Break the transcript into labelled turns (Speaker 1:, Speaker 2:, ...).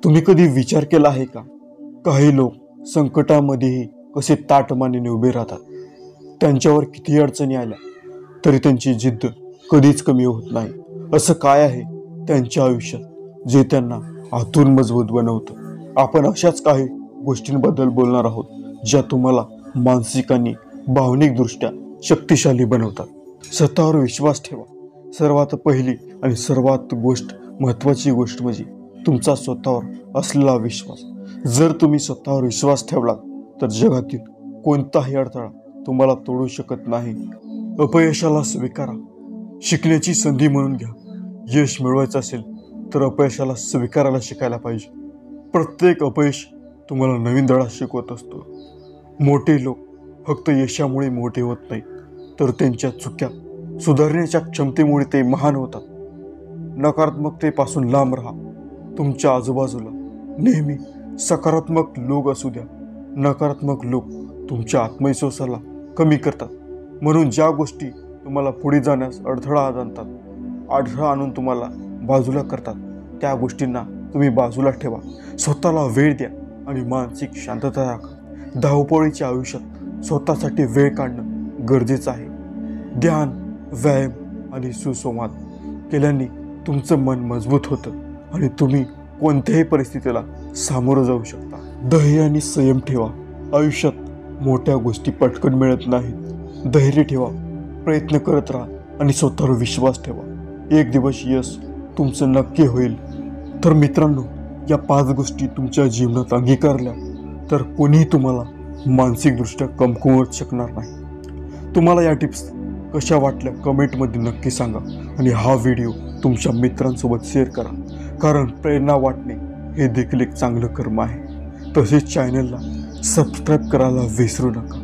Speaker 1: तुम्ही कधी विचार केला आहे का? काही लोक संकटामध्येही कसे ताठमानेने उभे राहतात. त्यांच्यावर किती अडचणी आल्या तरी त्यांची जिद्द कधीच कमी होत नाही. असं काय आहे त्यांच्या आयुष्यात जे त्यांना आतून मजबूत बनवतं? आपण अशाच काही गोष्टींबद्दल बोलणार आहोत ज्या तुम्हाला मानसिक आणि भावनिकदृष्ट्या शक्तिशाली बनवतात. स्वतःवर विश्वास ठेवा. सर्वात पहिली आणि सर्वात महत्त्वाची गोष्ट म्हणजे तुमचा स्वतःवर असलेला विश्वास. जर तुम्ही स्वतःवर विश्वास ठेवला तर जगातील कोणताही अडथळा तुम्हाला तोडू शकत नाही. अपयशाला स्वीकारा. शिकण्याची संधी म्हणून घ्या. यश मिळवायचं असेल तर अपयशाला स्वीकारायला शिकायला पाहिजे. प्रत्येक अपयश तुम्हाला नवीन धडा शिकवत असतो. मोठे लोक फक्त यशामुळे मोठे होत नाहीत, तर त्यांच्या चुक्या सुधारण्याच्या क्षमतेमुळे ते महान होतात. नकारात्मकतेपासून लांब राहा. तुमच्या आजूबाजूला नेहमी सकारात्मक लोक असू द्या. नकारात्मक लोक तुमच्या आत्मविश्वासाला कमी करतात. म्हणून ज्या गोष्टी तुम्हाला पुढे जाण्यास अडथळा आणून तुम्हाला बाजूला करतात, त्या गोष्टींना तुम्ही बाजूला ठेवा. स्वतःला वेळ द्या आणि मानसिक शांतता राखा. धावपळीच्या आयुष्यात स्वतःसाठी वेळ काढणं गरजेचं आहे. ध्यान, व्यायाम आणि सुसंवाद केल्याने तुमचं मन मजबूत होतं आणि तुम्ही कोणत्याही परिस्थितीला सामोरं जाऊ शकता. धैर्य आणि संयम ठेवा. आयुष्यात मोठ्या गोष्टी पटकन मिळत नाहीत. धैर्य ठेवा, प्रयत्न करत राहा आणि स्वतःवर विश्वास ठेवा. एक दिवस यश तुमचं नक्की होईल. तर मित्रांनो, या 5 गोष्टी तुमच्या जीवनात अंगीकारल्या तर कोणीही तुम्हाला मानसिकदृष्ट्या कमकुवत शकणार नाही. तुम्हाला या टिप्स कशा वाटल्या कमेंटमध्ये नक्की सांगा आणि हा व्हिडिओ तुमच्या मित्रांसोबत शेअर करा, कारण प्रेरणा वाटणे हे देखील एक चांगलं कर्म आहे. तसेच चॅनलला सबस्क्राईब करायला विसरू नका.